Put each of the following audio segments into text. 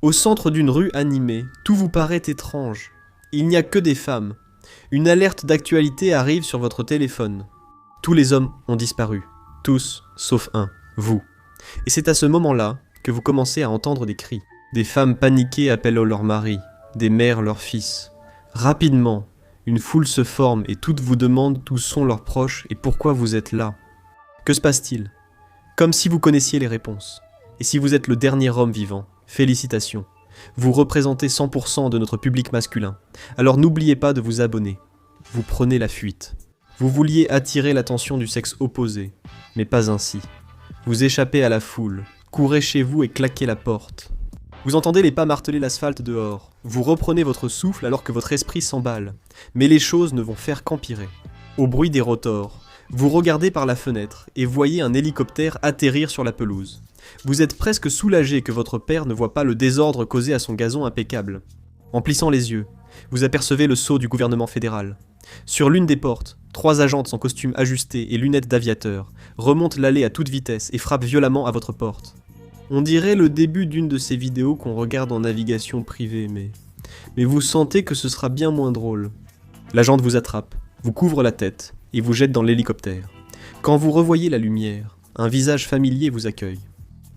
Au centre d'une rue animée, tout vous paraît étrange. Il n'y a que des femmes. Une alerte d'actualité arrive sur votre téléphone. Tous les hommes ont disparu. Tous, sauf un, vous. Et c'est à ce moment-là que vous commencez à entendre des cris. Des femmes paniquées appellent leurs maris, des mères leurs fils. Rapidement, une foule se forme et toutes vous demandent où sont leurs proches et pourquoi vous êtes là. Que se passe-t-il? Comme si vous connaissiez les réponses. Et si vous êtes le dernier homme vivant, félicitations. Vous représentez 100% de notre public masculin. Alors n'oubliez pas de vous abonner. Vous prenez la fuite. Vous vouliez attirer l'attention du sexe opposé, mais pas ainsi. Vous échappez à la foule, courez chez vous et claquez la porte. Vous entendez les pas marteler l'asphalte dehors. Vous reprenez votre souffle alors que votre esprit s'emballe. Mais les choses ne vont faire qu'empirer. Au bruit des rotors, vous regardez par la fenêtre et voyez un hélicoptère atterrir sur la pelouse. Vous êtes presque soulagé que votre père ne voit pas le désordre causé à son gazon impeccable. En plissant les yeux, vous apercevez le sceau du gouvernement fédéral. Sur l'une des portes, 3 agentes en costume ajusté et lunettes d'aviateur remontent l'allée à toute vitesse et frappent violemment à votre porte. On dirait le début d'une de ces vidéos qu'on regarde en navigation privée, mais vous sentez que ce sera bien moins drôle. L'agente vous attrape, vous couvre la tête et vous jette dans l'hélicoptère. Quand vous revoyez la lumière, un visage familier vous accueille.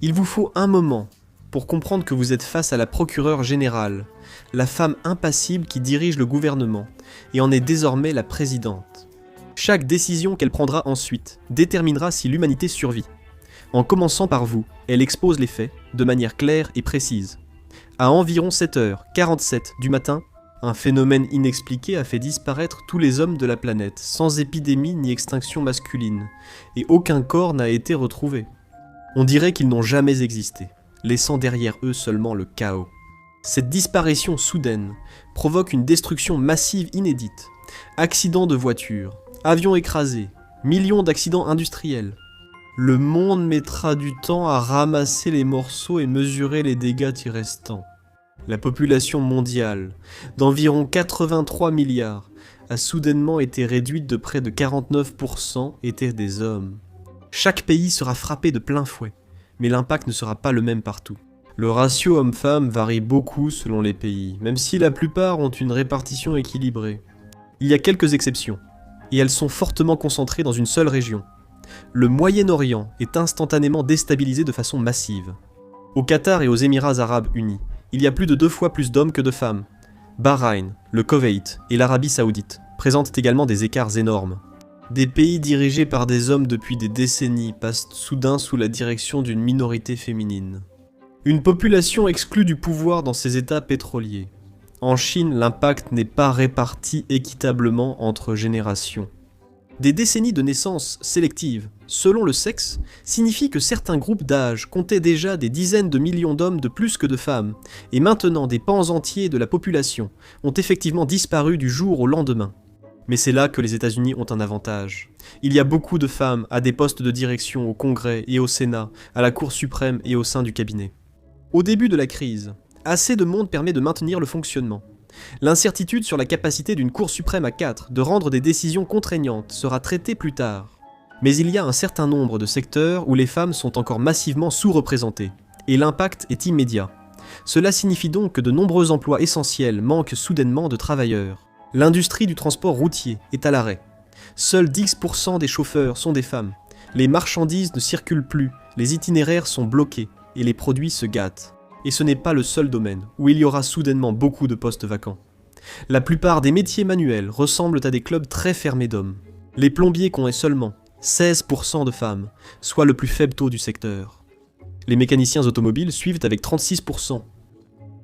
Il vous faut un moment pour comprendre que vous êtes face à la procureure générale, la femme impassible qui dirige le gouvernement et en est désormais la présidente. Chaque décision qu'elle prendra ensuite déterminera si l'humanité survit. En commençant par vous, elle expose les faits de manière claire et précise. À environ 7h47 du matin, un phénomène inexpliqué a fait disparaître tous les hommes de la planète, sans épidémie ni extinction masculine, et aucun corps n'a été retrouvé. On dirait qu'ils n'ont jamais existé, laissant derrière eux seulement le chaos. Cette disparition soudaine provoque une destruction massive inédite. Accidents de voitures, avions écrasés, millions d'accidents industriels. Le monde mettra du temps à ramasser les morceaux et mesurer les dégâts y restants. La population mondiale, d'environ 83 milliards, a soudainement été réduite de près de 49% étaient des hommes. Chaque pays sera frappé de plein fouet, mais l'impact ne sera pas le même partout. Le ratio homme-femme varie beaucoup selon les pays, même si la plupart ont une répartition équilibrée. Il y a quelques exceptions, et elles sont fortement concentrées dans une seule région. Le Moyen-Orient est instantanément déstabilisé de façon massive. Au Qatar et aux Émirats arabes unis, il y a plus de 2 fois plus d'hommes que de femmes. Bahreïn, le Koweït et l'Arabie saoudite présentent également des écarts énormes. Des pays dirigés par des hommes depuis des décennies passent soudain sous la direction d'une minorité féminine. Une population exclue du pouvoir dans ces états pétroliers. En Chine, l'impact n'est pas réparti équitablement entre générations. Des décennies de naissances sélectives, selon le sexe, signifient que certains groupes d'âge comptaient déjà des dizaines de millions d'hommes de plus que de femmes, et maintenant des pans entiers de la population ont effectivement disparu du jour au lendemain. Mais c'est là que les États-Unis ont un avantage. Il y a beaucoup de femmes à des postes de direction au Congrès et au Sénat, à la Cour suprême et au sein du cabinet. Au début de la crise, assez de monde permet de maintenir le fonctionnement. L'incertitude sur la capacité d'une Cour suprême à 4 de rendre des décisions contraignantes sera traitée plus tard. Mais il y a un certain nombre de secteurs où les femmes sont encore massivement sous-représentées, et l'impact est immédiat. Cela signifie donc que de nombreux emplois essentiels manquent soudainement de travailleurs. L'industrie du transport routier est à l'arrêt. Seuls 10% des chauffeurs sont des femmes. Les marchandises ne circulent plus, les itinéraires sont bloqués, et les produits se gâtent. Et ce n'est pas le seul domaine où il y aura soudainement beaucoup de postes vacants. La plupart des métiers manuels ressemblent à des clubs très fermés d'hommes. Les plombiers comptent seulement 16% de femmes, soit le plus faible taux du secteur. Les mécaniciens automobiles suivent avec 36%.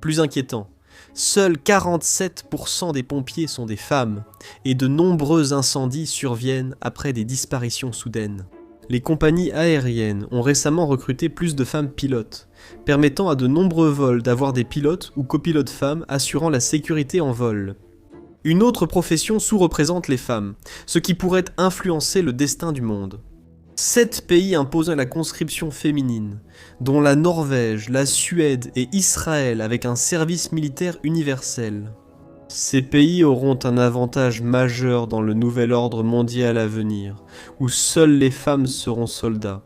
Plus inquiétant, seuls 47% des pompiers sont des femmes, et de nombreux incendies surviennent après des disparitions soudaines. Les compagnies aériennes ont récemment recruté plus de femmes pilotes, permettant à de nombreux vols d'avoir des pilotes ou copilotes femmes assurant la sécurité en vol. Une autre profession sous-représente les femmes, ce qui pourrait influencer le destin du monde. 7 pays imposant la conscription féminine, dont la Norvège, la Suède et Israël avec un service militaire universel. Ces pays auront un avantage majeur dans le nouvel ordre mondial à venir, où seules les femmes seront soldats.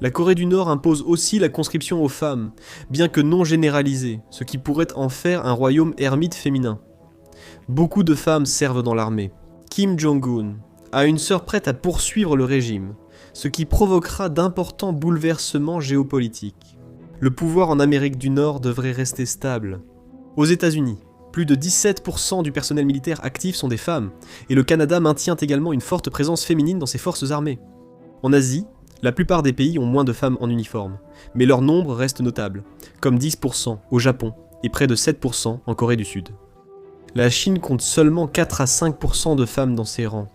La Corée du Nord impose aussi la conscription aux femmes, bien que non généralisée, ce qui pourrait en faire un royaume ermite féminin. Beaucoup de femmes servent dans l'armée. Kim Jong-un a une sœur prête à poursuivre le régime, ce qui provoquera d'importants bouleversements géopolitiques. Le pouvoir en Amérique du Nord devrait rester stable. Aux États-Unis, plus de 17% du personnel militaire actif sont des femmes, et le Canada maintient également une forte présence féminine dans ses forces armées. En Asie, la plupart des pays ont moins de femmes en uniforme, mais leur nombre reste notable, comme 10% au Japon et près de 7% en Corée du Sud. La Chine compte seulement 4 à 5% de femmes dans ses rangs,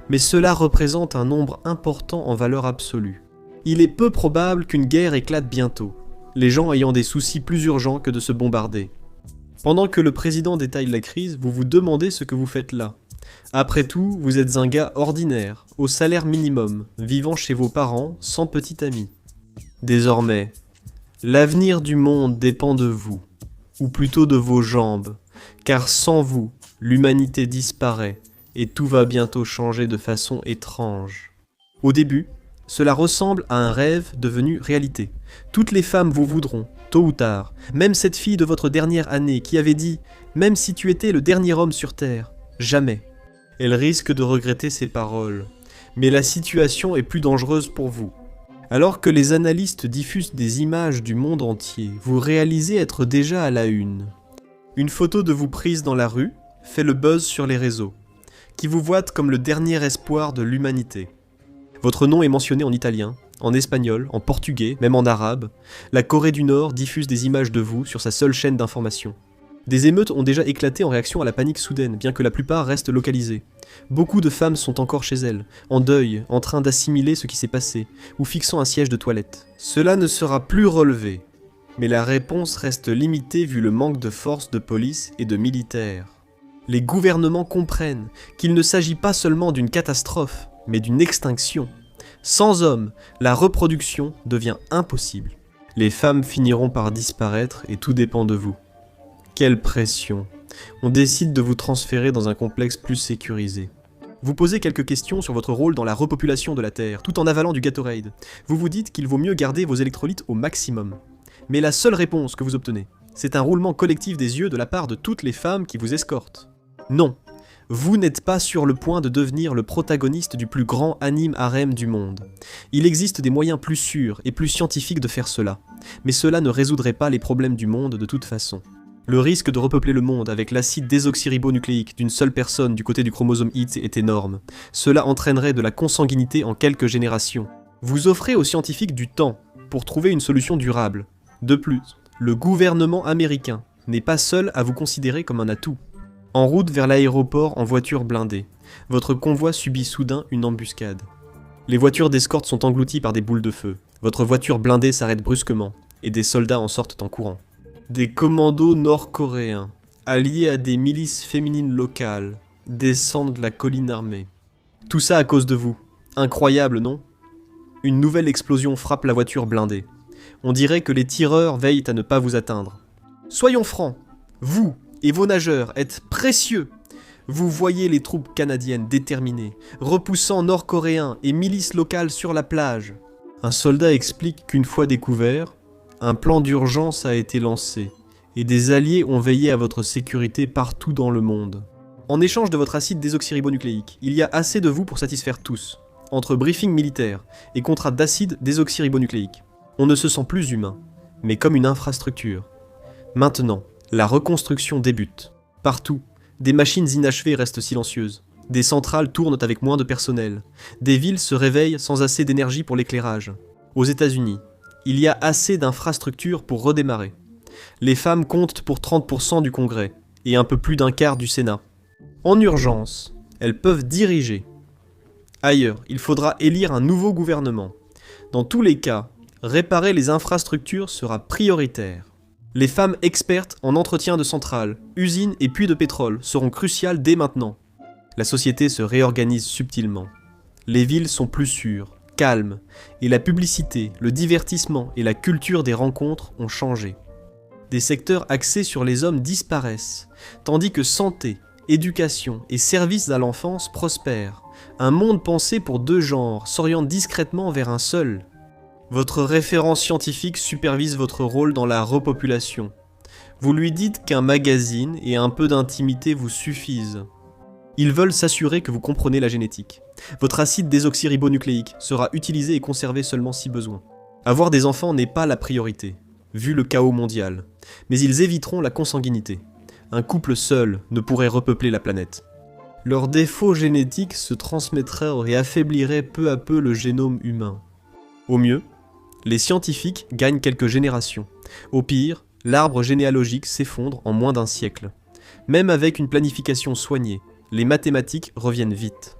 mais cela représente un nombre important en valeur absolue. Il est peu probable qu'une guerre éclate bientôt, les gens ayant des soucis plus urgents que de se bombarder. Pendant que le président détaille la crise, vous vous demandez ce que vous faites là. Après tout, vous êtes un gars ordinaire, au salaire minimum, vivant chez vos parents, sans petit ami. Désormais, l'avenir du monde dépend de vous, ou plutôt de vos jambes, car sans vous, l'humanité disparaît, et tout va bientôt changer de façon étrange. Au début, cela ressemble à un rêve devenu réalité. Toutes les femmes vous voudront, tôt ou tard, même cette fille de votre dernière année qui avait dit « Même si tu étais le dernier homme sur Terre, jamais ». Elle risque de regretter ses paroles, mais la situation est plus dangereuse pour vous. Alors que les analystes diffusent des images du monde entier, vous réalisez être déjà à la une. Une photo de vous prise dans la rue fait le buzz sur les réseaux, qui vous voient comme le dernier espoir de l'humanité. Votre nom est mentionné en italien, en espagnol, en portugais, même en arabe. La Corée du Nord diffuse des images de vous sur sa seule chaîne d'information. Des émeutes ont déjà éclaté en réaction à la panique soudaine, bien que la plupart restent localisées. Beaucoup de femmes sont encore chez elles, en deuil, en train d'assimiler ce qui s'est passé, ou fixant un siège de toilette. Cela ne sera plus relevé, mais la réponse reste limitée vu le manque de forces de police et de militaires. Les gouvernements comprennent qu'il ne s'agit pas seulement d'une catastrophe, mais d'une extinction. Sans hommes, la reproduction devient impossible. Les femmes finiront par disparaître et tout dépend de vous. Quelle pression! On décide de vous transférer dans un complexe plus sécurisé. Vous posez quelques questions sur votre rôle dans la repopulation de la Terre, tout en avalant du Gatorade. Vous vous dites qu'il vaut mieux garder vos électrolytes au maximum. Mais la seule réponse que vous obtenez, c'est un roulement collectif des yeux de la part de toutes les femmes qui vous escortent. Non, vous n'êtes pas sur le point de devenir le protagoniste du plus grand anime harem du monde. Il existe des moyens plus sûrs et plus scientifiques de faire cela, mais cela ne résoudrait pas les problèmes du monde de toute façon. Le risque de repeupler le monde avec l'acide désoxyribonucléique d'une seule personne du côté du chromosome X est énorme. Cela entraînerait de la consanguinité en quelques générations. Vous offrez aux scientifiques du temps pour trouver une solution durable. De plus, le gouvernement américain n'est pas seul à vous considérer comme un atout. En route vers l'aéroport en voiture blindée, votre convoi subit soudain une embuscade. Les voitures d'escorte sont englouties par des boules de feu. Votre voiture blindée s'arrête brusquement, et des soldats en sortent en courant. Des commandos nord-coréens, alliés à des milices féminines locales, descendent de la colline armée. Tout ça à cause de vous. Incroyable, non? Une nouvelle explosion frappe la voiture blindée. On dirait que les tireurs veillent à ne pas vous atteindre. Soyons francs, vous et vos nageurs êtes précieux. Vous voyez les troupes canadiennes déterminées, repoussant nord-coréens et milices locales sur la plage. Un soldat explique qu'une fois découvert, un plan d'urgence a été lancé, et des alliés ont veillé à votre sécurité partout dans le monde. En échange de votre acide désoxyribonucléique, il y a assez de vous pour satisfaire tous, entre briefing militaire et contrat d'acide désoxyribonucléique. On ne se sent plus humain, mais comme une infrastructure. Maintenant, la reconstruction débute. Partout, des machines inachevées restent silencieuses. Des centrales tournent avec moins de personnel. Des villes se réveillent sans assez d'énergie pour l'éclairage. Aux États-Unis, il y a assez d'infrastructures pour redémarrer. Les femmes comptent pour 30% du Congrès, et un peu plus d'un quart du Sénat. En urgence, elles peuvent diriger. Ailleurs, il faudra élire un nouveau gouvernement. Dans tous les cas, réparer les infrastructures sera prioritaire. Les femmes expertes en entretien de centrales, usines et puits de pétrole seront cruciales dès maintenant. La société se réorganise subtilement. Les villes sont plus sûres, calmes, et la publicité, le divertissement et la culture des rencontres ont changé. Des secteurs axés sur les hommes disparaissent, tandis que santé, éducation et services à l'enfance prospèrent. Un monde pensé pour deux genres s'oriente discrètement vers un seul. Votre référent scientifique supervise votre rôle dans la repopulation. Vous lui dites qu'un magazine et un peu d'intimité vous suffisent. Ils veulent s'assurer que vous comprenez la génétique. Votre acide désoxyribonucléique sera utilisé et conservé seulement si besoin. Avoir des enfants n'est pas la priorité, vu le chaos mondial, mais ils éviteront la consanguinité. Un couple seul ne pourrait repeupler la planète. Leurs défauts génétiques se transmettraient et affaibliraient peu à peu le génome humain. Au mieux, les scientifiques gagnent quelques générations. Au pire, l'arbre généalogique s'effondre en moins d'un siècle. Même avec une planification soignée, les mathématiques reviennent vite.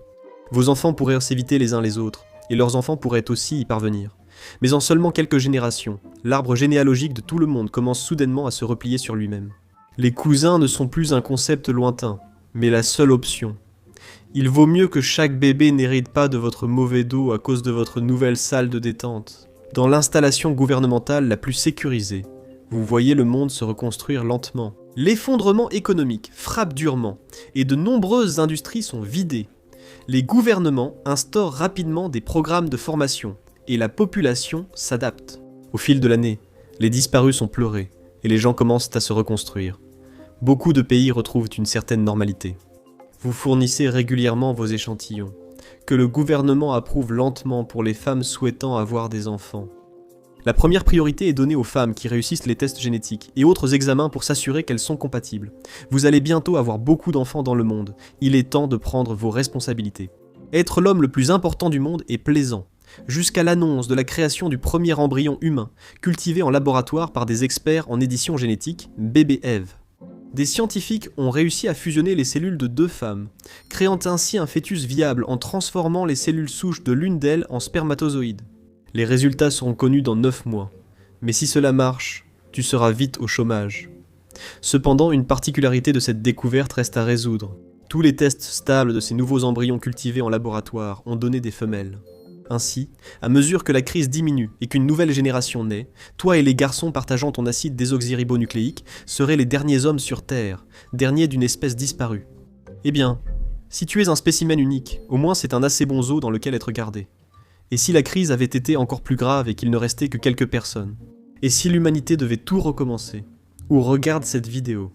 Vos enfants pourraient s'éviter les uns les autres, et leurs enfants pourraient aussi y parvenir. Mais en seulement quelques générations, l'arbre généalogique de tout le monde commence soudainement à se replier sur lui-même. Les cousins ne sont plus un concept lointain, mais la seule option. Il vaut mieux que chaque bébé n'hérite pas de votre mauvais dos à cause de votre nouvelle salle de détente. Dans l'installation gouvernementale la plus sécurisée, vous voyez le monde se reconstruire lentement. L'effondrement économique frappe durement, et de nombreuses industries sont vidées. Les gouvernements instaurent rapidement des programmes de formation, et la population s'adapte. Au fil de l'année, les disparus sont pleurés, et les gens commencent à se reconstruire. Beaucoup de pays retrouvent une certaine normalité. Vous fournissez régulièrement vos échantillons, que le gouvernement approuve lentement pour les femmes souhaitant avoir des enfants. La première priorité est donnée aux femmes qui réussissent les tests génétiques et autres examens pour s'assurer qu'elles sont compatibles. Vous allez bientôt avoir beaucoup d'enfants dans le monde, il est temps de prendre vos responsabilités. Être l'homme le plus important du monde est plaisant, jusqu'à l'annonce de la création du premier embryon humain, cultivé en laboratoire par des experts en édition génétique, bébé Ève. Des scientifiques ont réussi à fusionner les cellules de 2 femmes, créant ainsi un fœtus viable en transformant les cellules souches de l'une d'elles en spermatozoïdes. Les résultats seront connus dans 9 mois, mais si cela marche, tu seras vite au chômage. Cependant, une particularité de cette découverte reste à résoudre. Tous les tests stables de ces nouveaux embryons cultivés en laboratoire ont donné des femelles. Ainsi, à mesure que la crise diminue et qu'une nouvelle génération naît, toi et les garçons partageant ton acide désoxyribonucléique seraient les derniers hommes sur Terre, derniers d'une espèce disparue. Eh bien, si tu es un spécimen unique, au moins c'est un assez bon zoo dans lequel être gardé. Et si la crise avait été encore plus grave et qu'il ne restait que quelques personnes? Et si l'humanité devait tout recommencer? Ou regarde cette vidéo.